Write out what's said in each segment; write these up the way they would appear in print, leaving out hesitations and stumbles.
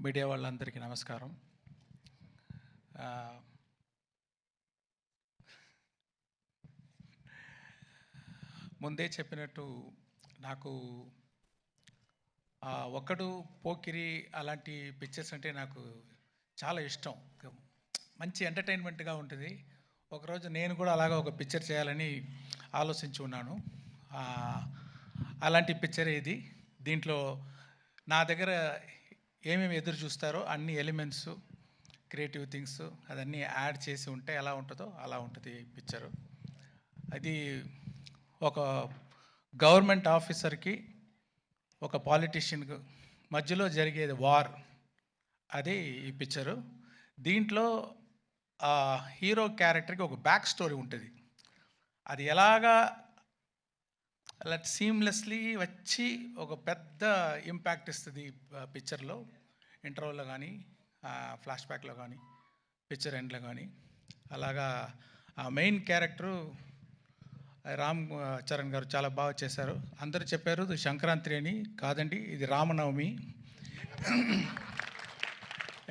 Media వాళ్ళందరికీ నమస్కారం. ముందే చెప్పినట్టు నాకు ఒక్కడు, పోకిరి అలాంటి పిక్చర్స్ అంటే నాకు చాలా ఇష్టం. మంచి ఎంటర్టైన్మెంట్గా ఉంటుంది. ఒకరోజు నేను కూడా అలాగా ఒక పిక్చర్ చేయాలని ఆలోచించి ఉన్నాను. అలాంటి పిక్చర్ ఇది. దీంట్లో నా దగ్గర ఏమేమి ఎదురు చూస్తారో అన్ని ఎలిమెంట్స్, క్రియేటివ్ థింగ్స్ అదన్నీ యాడ్ చేసి ఉంటే ఎలా ఉంటుందో అలా ఉంటుంది పిక్చరు. అది ఒక గవర్నమెంట్ ఆఫీసర్కి ఒక పాలిటీషియన్ మధ్యలో జరిగేది వార్, అది ఈ పిక్చరు. దీంట్లో హీరో క్యారెక్టర్కి ఒక బ్యాక్ స్టోరీ ఉంటుంది. అది ఎలాగా అలా సీమ్లెస్లీ వచ్చి ఒక పెద్ద ఇంపాక్ట్ ఇస్తుంది పిక్చర్లో. ఇంటర్వల్లో కానీ, ఫ్లాష్ బ్యాక్లో కానీ, పిక్చర్ ఎండ్లో కానీ. అలాగా ఆ మెయిన్ క్యారెక్టరు రామ్ చరణ్ గారు చాలా బాగా చేశారు. అందరూ చెప్పారు ఇది సంక్రాంతి అని. కాదండి, ఇది రామనవమి.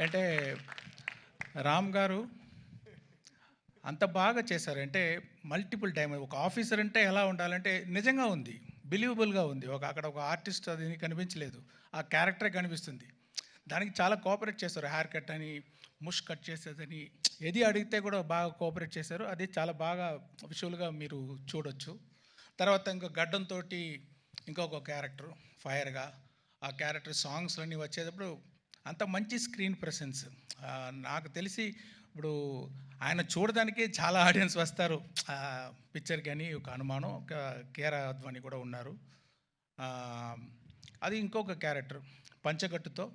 అంటే రామ్ గారు అంత బాగా చేశారు. అంటే మల్టిపుల్ టైం ఒక ఆఫీసర్ అంటే ఎలా ఉండాలంటే నిజంగా ఉంది, బిలీవబుల్గా ఉంది. అక్కడ ఒక ఆర్టిస్ట్ అది కనిపించలేదు, ఆ క్యారెక్టరే కనిపిస్తుంది. దానికి చాలా కోఆపరేట్ చేశారు. హెయిర్ కట్ అని, ముష్ కట్ చేసేదని, ఏది అడిగితే కూడా బాగా కోఆపరేట్ చేశారు. అది చాలా బాగా విజువల్గా మీరు చూడొచ్చు. తర్వాత ఇంకో గడ్డంతో ఇంకొక క్యారెక్టర్ ఫైర్గా, ఆ క్యారెక్టర్ సాంగ్స్లన్నీ వచ్చేటప్పుడు అంత మంచి స్క్రీన్ ప్రెసెన్స్. నాకు తెలిసి ఇప్పుడు ఆయన చూడడానికే చాలా ఆడియన్స్ వస్తారు పిక్చర్. కానీ ఒక అనుమానం, ఒక కేరా అద్వాని కూడా ఉన్నారు. అది ఇంకొక క్యారెక్టర్ పంచగట్టుతో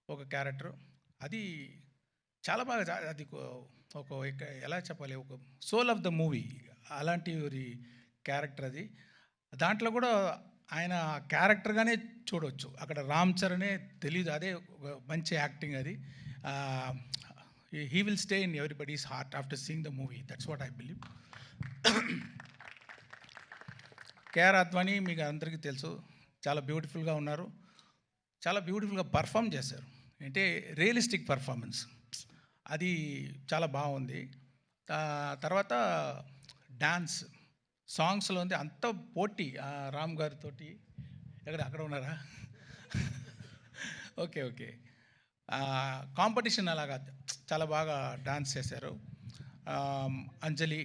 ఒక క్యారెక్టర్, అది చాలా బాగా, అది ఒక ఎలా చెప్పాలి, ఒక సోల్ ఆఫ్ ద మూవీ అలాంటి క్యారెక్టర్ అది. దాంట్లో కూడా ఆయన క్యారెక్టర్గానే చూడవచ్చు. అక్కడ రామ్ చరణే తెలీదు, అదే ఒక మంచి యాక్టింగ్ అది. He will stay in everybody's heart after seeing the movie. That's what I believe. KR Advani మీకు అందరికీ తెలుసు, చాలా బ్యూటిఫుల్గా ఉన్నారు, చాలా బ్యూటిఫుల్గా పర్ఫామ్ చేశారు. అంటే రియలిస్టిక్ పర్ఫార్మెన్స్, అది చాలా బాగుంది. తర్వాత డాన్స్, సాంగ్స్లో ఉంది అంత పోటీ. రామ్ గారితో అక్కడ ఉన్నారా? Okay okay. కాంపిటీషన్ అలాగా చాలా బాగా డాన్స్ చేశారు. అంజలి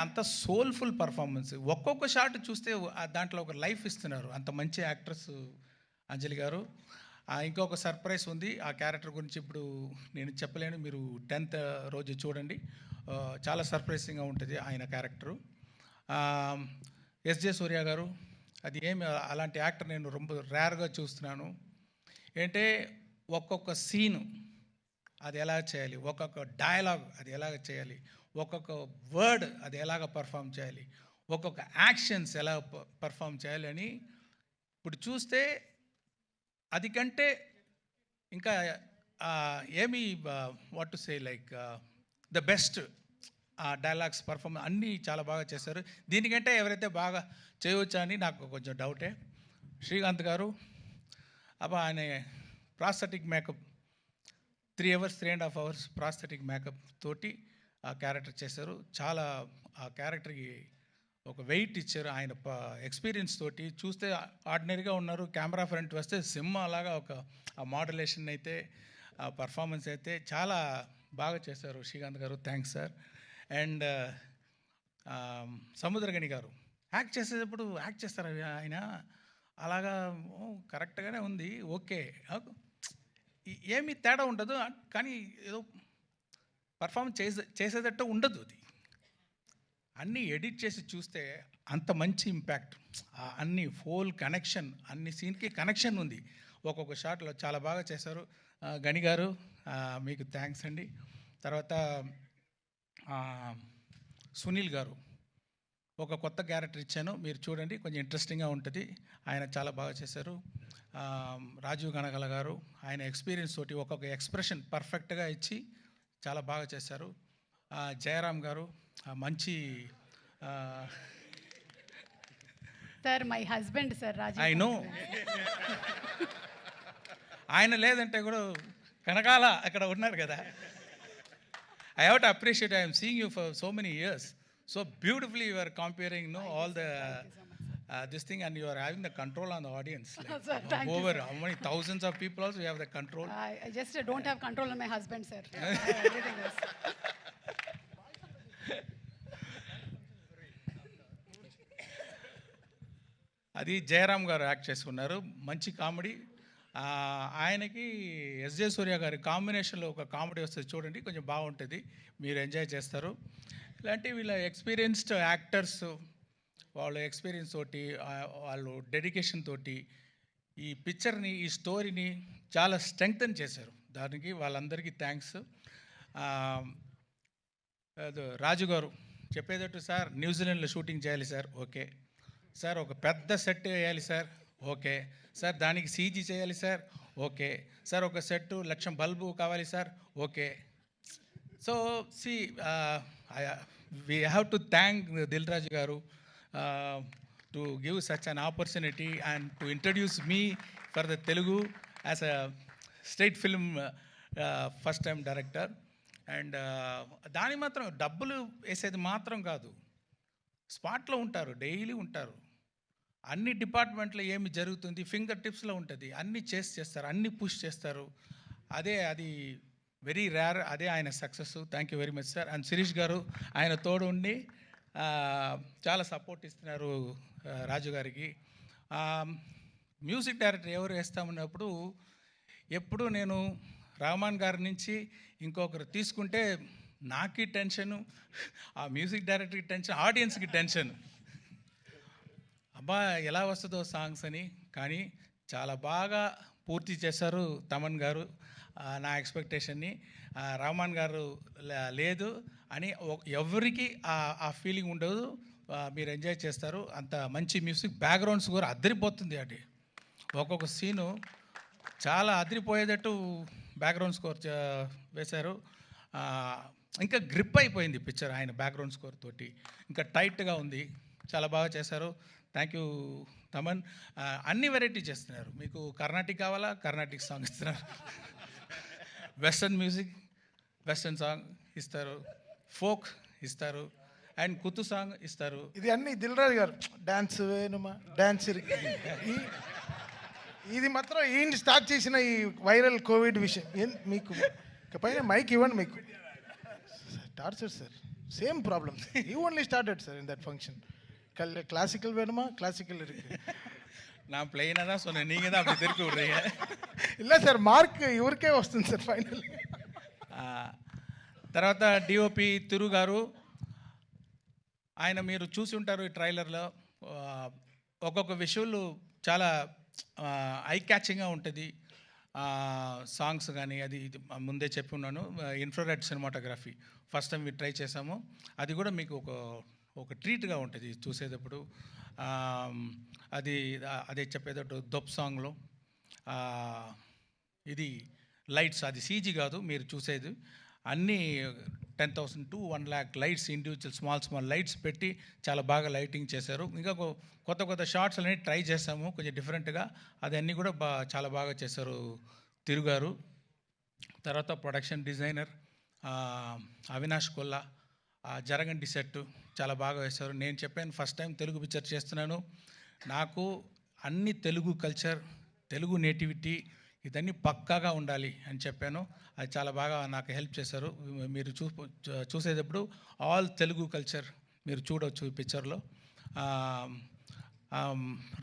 అంత సోల్ఫుల్ పర్ఫార్మెన్స్. ఒక్కొక్క షాట్ చూస్తే దాంట్లో ఒక లైఫ్ ఇస్తున్నారు. అంత మంచి యాక్ట్రెస్ అంజలి గారు. ఇంకొక సర్ప్రైజ్ ఉంది ఆ క్యారెక్టర్ గురించి, ఇప్పుడు నేను చెప్పలేను, మీరు 10th రోజు చూడండి. చాలా సర్ప్రైజింగ్గా ఉంటుంది ఆయన క్యారెక్టరు. ఎస్జే సూర్య గారు, అది ఏమి అలాంటి యాక్టర్ నేను ரொம்ப రేర్గా చూస్తున్నాను. ఏంటంటే ఒక్కొక్క సీను అది ఎలా చేయాలి, ఒక్కొక్క డైలాగ్ అది ఎలాగ చేయాలి, ఒక్కొక్క వర్డ్ అది ఎలాగ పర్ఫామ్ చేయాలి, ఒక్కొక్క యాక్షన్స్ ఎలా పర్ఫామ్ చేయాలి అని ఇప్పుడు చూస్తే అది కంటే ఇంకా ఏమి what to say like the best dialogues performance అన్నీ చాలా బాగా చేశారు. దీనికంటే ఎవరైతే బాగా చేయవచ్చా అని నాకు కొంచెం డౌటే. శ్రీకాంత్ గారు ఆయన prosthetic makeup 3.5 hours prosthetic makeup తోటి ఆ క్యారెక్టర్ చేశారు. చాలా ఆ క్యారెక్టర్కి ఒక వెయిట్ ఇచ్చారు. ఆయన ఎక్స్పీరియన్స్ తోటి చూస్తే ఆర్డినరీగా ఉన్నారు, కెమెరా ఫ్రంట్ వస్తే సినిమా అలాగా ఒక ఆ మాడ్యులేషన్ అయితే, ఆ పర్ఫార్మెన్స్ అయితే చాలా బాగా చేశారు శ్రీకాంత్ గారు. Thanks sir. అండ్ సముద్రగని గారు యాక్ట్ చేసేటప్పుడు యాక్ట్ చేస్తారు ఆయన అలాగా, కరెక్ట్గానే ఉంది, ఓకే, ఏమీ తేడా ఉండదు, కానీ ఏదో పర్ఫామ్ చేసేటట్టు ఉండదు. అది అన్నీ ఎడిట్ చేసి చూస్తే అంత మంచి ఇంపాక్ట్, అన్ని ఫోల్ కనెక్షన్, అన్ని సీన్కి కనెక్షన్ ఉంది. ఒక్కొక్క షాట్లో చాలా బాగా చేశారు. గని గారు మీకు థ్యాంక్స్ అండి. తర్వాత సునీల్ గారు ఒక కొత్త క్యారెక్టర్ ఇచ్చాను, మీరు చూడండి, కొంచెం ఇంట్రెస్టింగ్గా ఉంటుంది. ఆయన చాలా బాగా చేశారు. రాజీవ్ గణగల గారు ఆయన ఎక్స్పీరియన్స్ తోటి ఒక్కొక్క ఎక్స్ప్రెషన్ పర్ఫెక్ట్గా ఇచ్చి చాలా బాగా చేశారు. జయరామ్ గారు మంచి sir, my husband sir Rajiv. I know. ఆయన లేదంటే కూడా కనకాల అక్కడ ఉన్నారు కదా. I have to appreciate, I am seeing you for so many years. So beautifully you are comparing, all the this thing, and you are having the control on the audience. Like, Sir, thank you, over sir. how many thousands of people also you have the control. I just don't have control on my husband, sir. Everything else. అది జయరామ్ గారు act చేసుకున్నారు, మంచి comedy. ఆయనకి SJ సూర్య గారి కాంబినేషన్లో ఒక comedy వస్తుంది చూడండి, కొంచెం బాగుంటుంది, మీరు ఎంజాయ్ చేస్తారు. ఇలాంటి వీళ్ళ ఎక్స్పీరియన్స్డ్ యాక్టర్స్, వాళ్ళ ఎక్స్పీరియన్స్ తోటి, వాళ్ళు డెడికేషన్ తోటి ఈ పిక్చర్ని, ఈ స్టోరీని చాలా స్ట్రెంగ్తన్ చేశారు. దానికి వాళ్ళందరికీ థ్యాంక్స్. రాజు గారు చెప్పేటట్టు, సార్ న్యూజిలాండ్లో షూటింగ్ చేయాలి సార్, ఓకే సార్. ఒక పెద్ద సెట్ వేయాలి సార్, ఓకే సార్. దానికి సీజీ చేయాలి సార్, ఓకే సార్. ఒక సెట్ 1,00,000 బల్బు కావాలి sir, okay. So see we have to thank Dil Raju garu to give such an opportunity and to introduce me for the Telugu as a state film first time director. And దాని మాత్రం డబ్బులు వేసేది మాత్రం కాదు, స్పాట్లో ఉంటారు, డైలీ ఉంటారు, అన్ని డిపార్ట్మెంట్లో ఏమి జరుగుతుంది ఫింగర్ టిప్స్లో ఉంటుంది, అన్నీ చేస్తారు, అన్నీ పుష్ చేస్తారు. అది వెరీ రేర్, అదే ఆయన success. Thank you very much sir. And Shirish garu ఆయన తోడు ఉండి చాలా సపోర్ట్ ఇస్తున్నారు రాజు గారికి. మ్యూజిక్ డైరెక్టర్ ఎవరు వేస్తామన్నప్పుడు ఎప్పుడు నేను రహమాన్ గారి నుంచి ఇంకొకరు తీసుకుంటే నాకి టెన్షను, ఆ మ్యూజిక్ డైరెక్టర్కి టెన్షన్, ఆడియన్స్కి టెన్షన్, అబ్బా ఎలా వస్తుందో సాంగ్స్ అని. కానీ చాలా బాగా పూర్తి చేశారు తమన్ గారు నా ఎక్స్పెక్టేషన్ని. రహమాన్ గారు లేదు అని ఎవరికి ఆ ఫీలింగ్ ఉండదు, మీరు ఎంజాయ్ చేస్తారు. అంత మంచి మ్యూజిక్, బ్యాక్గ్రౌండ్స్ కూడా అదిరిపోతుంది. అది ఒక్కొక్క సీను చాలా అదిరిపోయేటట్టు బ్యాక్గ్రౌండ్ స్కోర్ వేశారు. ఇంకా గ్రిప్ అయిపోయింది పిక్చర్ ఆయన బ్యాక్గ్రౌండ్ స్కోర్ తోటి, ఇంకా టైట్గా ఉంది, చాలా బాగా చేశారు. Thank you Thaman. అన్ని వెరైటీ చేస్తున్నారు. మీకు కర్ణాటిక్ కావాలా, కర్ణాటిక్ సాంగ్ ఇస్తున్నారు, వెస్టర్న్ మ్యూజిక్, వెస్టర్న్ సాంగ్ ఇస్తారు, ఫోక్ ఇస్తారు, అండ్ కుతు సాంగ్ ఇస్తారు. ఇది అన్ని దిల్ రాజు గారు డాన్స్ వేణుమా డాన్స్ ఇది మాత్రం ఏంటి స్టార్ట్ చేసిన ఈ వైరల్ కోవిడ్ విషయం. మీకు పైన మైక్ ఇవ్వండి, మీకు torture sir, same problem. You only started sir in that function. Classical வேணுமா, கிளாசிக்கல் இருக்கு. நான் பிளெயினாக தான் சொன்னேன், நீங்கள் தான் அப்படி திருப்பி விட்றீங்க. இல்லை సార్, మార్క్ ఇవరికే వస్తుంది సార్ ఫైనల్. తర్వాత డిఓపి తిరు గారు, ఆయన మీరు చూసి ఉంటారు ఈ ట్రైలర్లో, ఒక్కొక్క విషువల్ చాలా ఐ క్యాచింగ్గా ఉంటుంది. సాంగ్స్ కానీ అది ముందే చెప్పి ఉన్నాను. Infrared cinematography first time try చేసాము, అది కూడా మీకు ఒక ట్రీట్గా ఉంటుంది చూసేటప్పుడు. అదే చెప్పేటట్టు దొప్ సాంగ్లో ఇది లైట్స్, అది సీజీ కాదు మీరు చూసేది, అన్నీ 10,000 to 1,00,000 lights, individual small lights పెట్టి చాలా బాగా లైటింగ్ చేశారు. ఇంకా కొత్త షార్ట్స్ అన్నీ ట్రై చేసాము కొంచెం డిఫరెంట్గా, అదన్నీ కూడా చాలా బాగా చేశారు తిరుగారు. తర్వాత ప్రొడక్షన్ డిజైనర్ అవినాష్ కొల్లా, జరగండి సెట్ చాలా బాగా వేశారు. నేను చెప్పాను ఫస్ట్ టైం తెలుగు పిక్చర్ చేస్తున్నాను, నాకు అన్ని తెలుగు కల్చర్, తెలుగు నేటివిటీ ఇదన్నీ పక్కాగా ఉండాలి అని చెప్పాను. అది చాలా బాగా నాకు హెల్ప్ చేశారు. మీరు చూసేటప్పుడు ఆల్ తెలుగు కల్చర్ మీరు చూడవచ్చు ఈ పిక్చర్లో.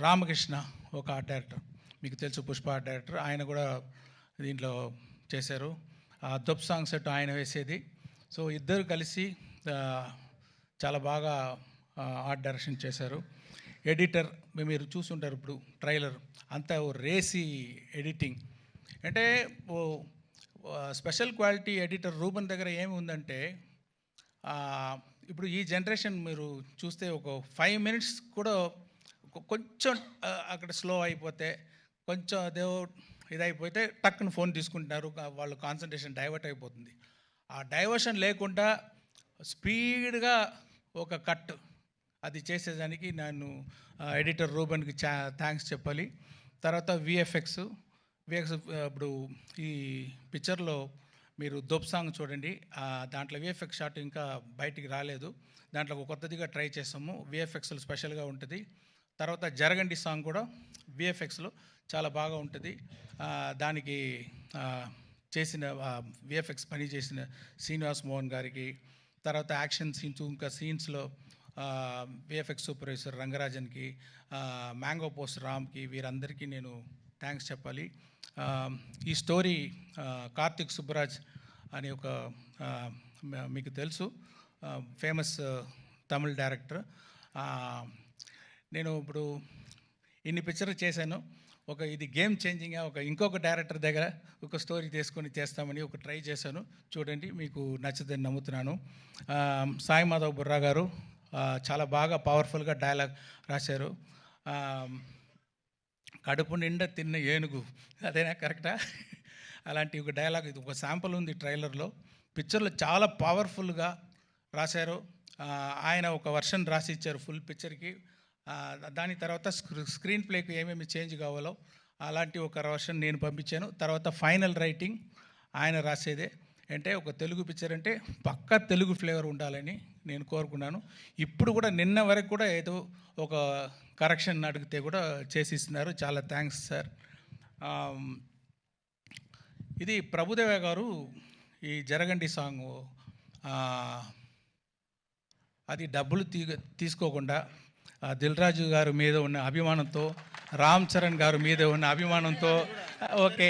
రామకృష్ణ ఒక ఆర్ట్ డైరెక్టర్, మీకు తెలుసు, పుష్ప ఆర్ట్ డైరెక్టర్, ఆయన కూడా దీంట్లో చేశారు. దొప్ సాంగ్ సెట్ ఆయన వేసేది. సో ఇద్దరు కలిసి చాలా బాగా ఆర్ట్ డైరెక్షన్ చేశారు. ఎడిటర్ మీరు చూసుంటారు ఇప్పుడు ట్రైలర్ అంతా రేసి ఎడిటింగ్. అంటే స్పెషల్ క్వాలిటీ ఎడిటర్ రూబన్ దగ్గర ఏమి ఉందంటే, ఇప్పుడు ఈ జనరేషన్ మీరు చూస్తే ఒక 5 minutes కూడా కొంచెం అక్కడ స్లో అయిపోతే, కొంచెం అదే ఇదైపోతే టక్కున ఫోన్ తీసుకుంటున్నారు, వాళ్ళు కాన్సన్ట్రేషన్ డైవర్ట్ అయిపోతుంది. ఆ డైవర్షన్ లేకుండా స్పీడ్గా ఒక కట్ అది చేసేదానికి నేను ఎడిటర్ రూబన్కి థ్యాంక్స్ చెప్పాలి. తర్వాత విఎఫ్ఎక్స్ విఎఫ్ఎక్స్ ఇప్పుడు ఈ పిక్చర్లో మీరు దొప్ సాంగ్ చూడండి. దాంట్లో విఎఫ్ఎక్స్ షాట్ ఇంకా బయటికి రాలేదు. దాంట్లో ఒక కొత్తదిగా ట్రై చేసాము. విఎఫ్ఎక్స్లో స్పెషల్గా ఉంటుంది. తర్వాత జరగండి సాంగ్ కూడా విఎఫ్ఎక్స్లో చాలా బాగా ఉంటుంది. దానికి చేసిన విఎఫ్ఎక్స్ పని చేసిన శ్రీనివాస్ మోహన్ గారికి, తర్వాత యాక్షన్ సీన్స్ ఇంకా సీన్స్లో విఎఫ్ఎక్స్ సూపర్వైజర్ రంగరాజన్కి, మ్యాంగో పోస్ట్ రామ్కి, వీరందరికీ నేను థ్యాంక్స్ చెప్పాలి. ఈ స్టోరీ కార్తిక్ సుబ్బరాజ్ అనే ఒక మీకు తెలుసు ఫేమస్ తమిళ్ డైరెక్టర్. నేను ఇప్పుడు ఇన్ని పిక్చర్లు చేశాను. ఇది గేమ్ చేంజింగ్గా ఇంకొక డైరెక్టర్ దగ్గర ఒక స్టోరీ తీసుకొని చేస్తామని ట్రై చేశాను. చూడండి, మీకు నచ్చుదని నమ్ముతున్నాను. సాయి మాధవ్ బుర్రా గారు చాలా బాగా పవర్ఫుల్గా డైలాగ్ రాశారు. కడుపు నిండా తిన్న ఏనుగు, అదేనా కరెక్టా? అలాంటి ఒక డైలాగ్, ఇది ఒక శాంపుల్ ఉంది ట్రైలర్లో. పిక్చర్లో చాలా పవర్ఫుల్గా రాశారు. ఆయన ఒక వర్షన్ రాసి ఇచ్చారు ఫుల్ పిక్చర్కి. దాని తర్వాత స్క్రీన్ ప్లేకి ఏమేమి చేంజ్ కావాలో అలాంటి ఒక వర్షన్ నేను పంపించాను. తర్వాత ఫైనల్ రైటింగ్ ఆయన రాసేదే. అంటే ఒక తెలుగు పిక్చర్ అంటే పక్కా తెలుగు ఫ్లేవర్ ఉండాలని నేను కోరుకున్నాను. ఇప్పుడు కూడా నిన్న వరకు కూడా ఏదో ఒక కరెక్షన్ అడిగితే కూడా చేసిస్తున్నారు. చాలా థ్యాంక్స్ సార్. ఇది ప్రభుదేవ గారు ఈ జరగండి సాంగ్ అది డబ్బులు తీసుకోకుండా దిల్ రాజు గారి మీద ఉన్న అభిమానంతో, రామ్ చరణ్ గారి మీద ఉన్న అభిమానంతో, ఓకే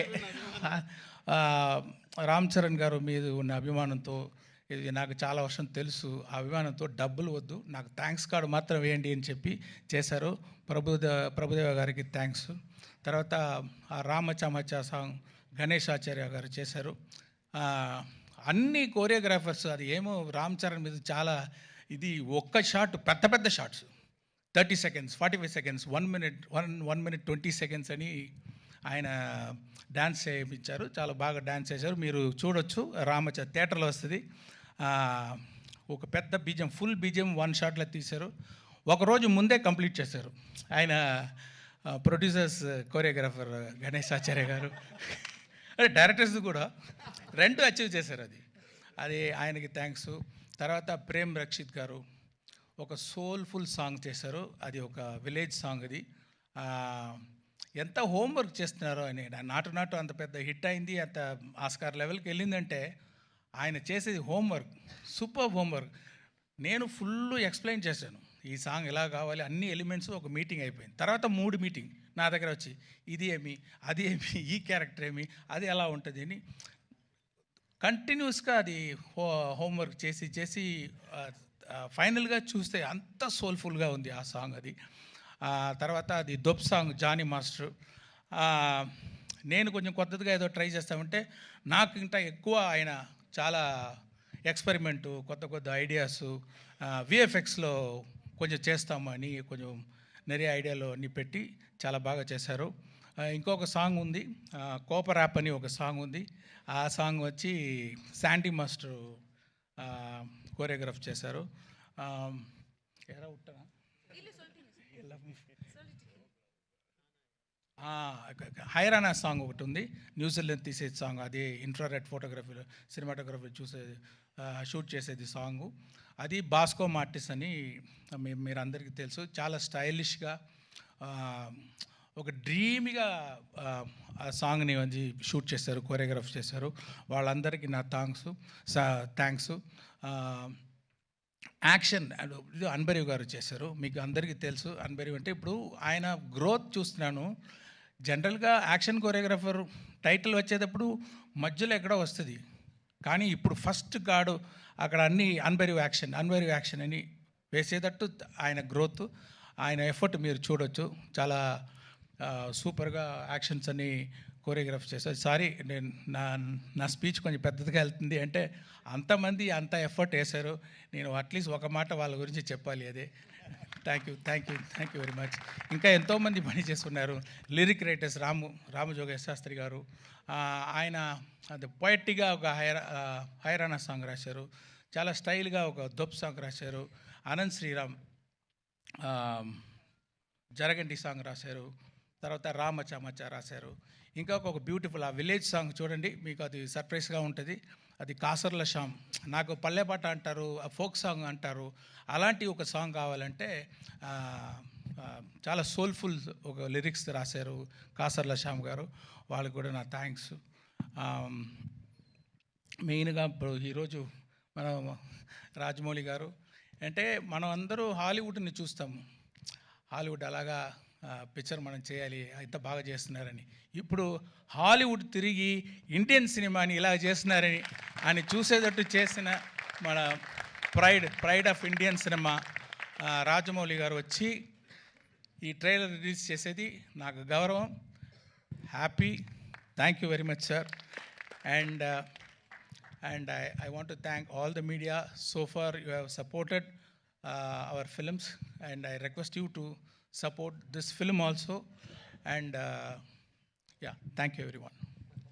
రామ్ చరణ్ గారి మీద ఉన్న అభిమానంతో, ఇది నాకు చాలా వర్షం తెలుసు, ఆ అభిమానంతో డబ్బులు వద్దు, నాకు థ్యాంక్స్ కార్డు మాత్రం వేయండి అని చెప్పి చేశారు. ప్రభుదేవ గారికి థ్యాంక్స్. తర్వాత ఆ రామచమచ సాంగ్ గణేష్ ఆచార్య గారు చేశారు. అన్ని కోరియోగ్రాఫర్స్, అది ఏమో రామ్ చరణ్ మీద చాలా ఇది ఒక్క షాట్, పెద్ద పెద్ద shots 30 seconds, 45 seconds, 1 minute 20 seconds అని ఆయన డ్యాన్స్ చేయించారు. చాలా బాగా డ్యాన్స్ చేశారు. మీరు చూడొచ్చు, థియేటర్లో వస్తుంది. ఒక పెద్ద బీజం, ఫుల్ బీజం 1 షాట్లో తీశారు. ఒకరోజు ముందే కంప్లీట్ చేశారు ఆయన. ప్రొడ్యూసర్స్, కోరియోగ్రాఫర్ గణేష్ ఆచార్య గారు, డైరెక్టర్స్ కూడా 2 అచీవ్ చేశారు. అది ఆయనకి థ్యాంక్స్. తర్వాత ప్రేమ్ రక్షిత్ గారు ఒక సోల్ఫుల్ సాంగ్ చేశారు. అది ఒక విలేజ్ సాంగ్. అది ఎంత హోంవర్క్ చేస్తున్నారో ఆయన. నాటు అంత పెద్ద హిట్ అయింది, అంత ఆస్కార్ లెవెల్కి వెళ్ళిందంటే ఆయన చేసేది హోంవర్క్, సూపర్ హోంవర్క్. నేను ఫుల్ ఎక్స్ప్లెయిన్ చేశాను, ఈ సాంగ్ ఎలా కావాలి, అన్ని ఎలిమెంట్స్. ఒక మీటింగ్ అయిపోయింది. తర్వాత 3 మీటింగ్ నా దగ్గర వచ్చి, ఇది ఏమి, అది ఏమి, ఈ క్యారెక్టర్ ఏమి, అది ఎలా ఉంటుంది అని కంటిన్యూస్గా అది హోంవర్క్ చేసి ఫైనల్గా చూస్తే అంత సోల్ఫుల్గా ఉంది ఆ సాంగ్. అది తర్వాత అది దొప్ సాంగ్ జానీ మాస్టర్. నేను కొంచెం కొత్తదిగా ఏదో ట్రై చేస్తామంటే నాకు ఇంకా ఎక్కువ ఆయన చాలా ఎక్స్పెరిమెంటు, కొత్త ఐడియాస్, విఎఫ్ఎక్స్లో కొంచెం చేస్తాము అని కొంచెం நிறைய ఐడియాలు అన్నీ పెట్టి చాలా బాగా చేశారు. ఇంకొక సాంగ్ ఉంది, కోపర్ యాప్ అని ఒక సాంగ్ ఉంది. ఆ సాంగ్ వచ్చి శాండీ మాస్టర్ కోరియోగ్రాఫ్ చేశారు. హైరానా సాంగ్ ఒకటి ఉంది, న్యూజిలాండ్ తీసేది సాంగ్. అది ఇన్ఫ్రారెడ్ ఫోటోగ్రఫీలో, సినిమాటోగ్రఫీ షూట్ చేసేది సాంగు. అది బాస్కో మార్టిస్ అని మీరు అందరికీ తెలుసు. చాలా స్టైలిష్గా ఒక డ్రీమ్గా ఆ సాంగ్ని షూట్ చేశారు, కోరియోగ్రాఫ్ చేశారు. వాళ్ళందరికీ నా థ్యాంక్స్. యాక్షన్ ఇది అన్బరీవ్ గారు చేశారు. మీకు అందరికీ తెలుసు అన్బరీవ్ అంటే. ఇప్పుడు ఆయన గ్రోత్ చూస్తున్నాను. జనరల్గా యాక్షన్ కోరియోగ్రాఫర్ టైటిల్ వచ్చేటప్పుడు మధ్యలో ఎక్కడో వస్తుంది, కానీ ఇప్పుడు ఫస్ట్ గాడు అక్కడ అన్ని అన్బరీవ్ యాక్షన్ అని వేసేటట్టు ఆయన గ్రోత్, ఆయన ఎఫర్ట్ మీరు చూడొచ్చు. చాలా సూపర్గా యాక్షన్స్ అన్ని కోరియోగ్రాఫ్ చేశారు. సారీ, నేను నా స్పీచ్ కొంచెం పెద్దదిగా వెళ్తుంది అంటే అంతమంది అంత ఎఫర్ట్ వేశారు. నేను అట్లీస్ట్ ఒక మాట వాళ్ళ గురించి చెప్పాలి. అదే థ్యాంక్ యూ వెరీ మచ్. ఇంకా ఎంతోమంది పని చేస్తున్నారు. లిరిక్ రైటర్స్ రామజోగేశ్ శాస్త్రి గారు, ఆయన అది పొయట్టిగా ఒక హైరానా సాంగ్ రాశారు. చాలా స్టైల్గా ఒక దొప్ సాంగ్ రాశారు. అనంత్ శ్రీరామ్ జరగండి సాంగ్ రాశారు. తర్వాత రామచమచ రాశారు. ఇంకా ఒక బ్యూటిఫుల్ ఆ విలేజ్ సాంగ్ చూడండి, మీకు అది సర్ప్రైజ్గా ఉంటుంది. అది కాసర్ల శ్యామ్, నాకు పల్లెపాట అంటారు, ఫోక్ సాంగ్ అంటారు, అలాంటి ఒక సాంగ్ కావాలంటే చాలా సోల్ఫుల్ ఒక లిరిక్స్ రాశారు కాసర్ల శ్యామ్ గారు. వాళ్ళకి కూడా నా థ్యాంక్స్. మెయిన్గా ఇప్పుడు ఈరోజు మన రాజమౌళి గారు అంటే మనం అందరూ హాలీవుడ్ని చూస్తాము, హాలీవుడ్ అలాగా పిక్చర్ మనం చేయాలి, ఇంత బాగా చేస్తున్నారని. ఇప్పుడు హాలీవుడ్ తిరిగి ఇండియన్ సినిమాని ఇలా చేస్తున్నారని అని చూసేటట్టు చేసిన మన pride of Indian cinema Rajamouli గారు వచ్చి ఈ ట్రైలర్ రిలీజ్ చేసేది నాకు గౌరవం, happy. Thank you very much sir. And I want to thank all the media. So far you have supported our films, and I request you to support this film also. And yeah, thank you everyone.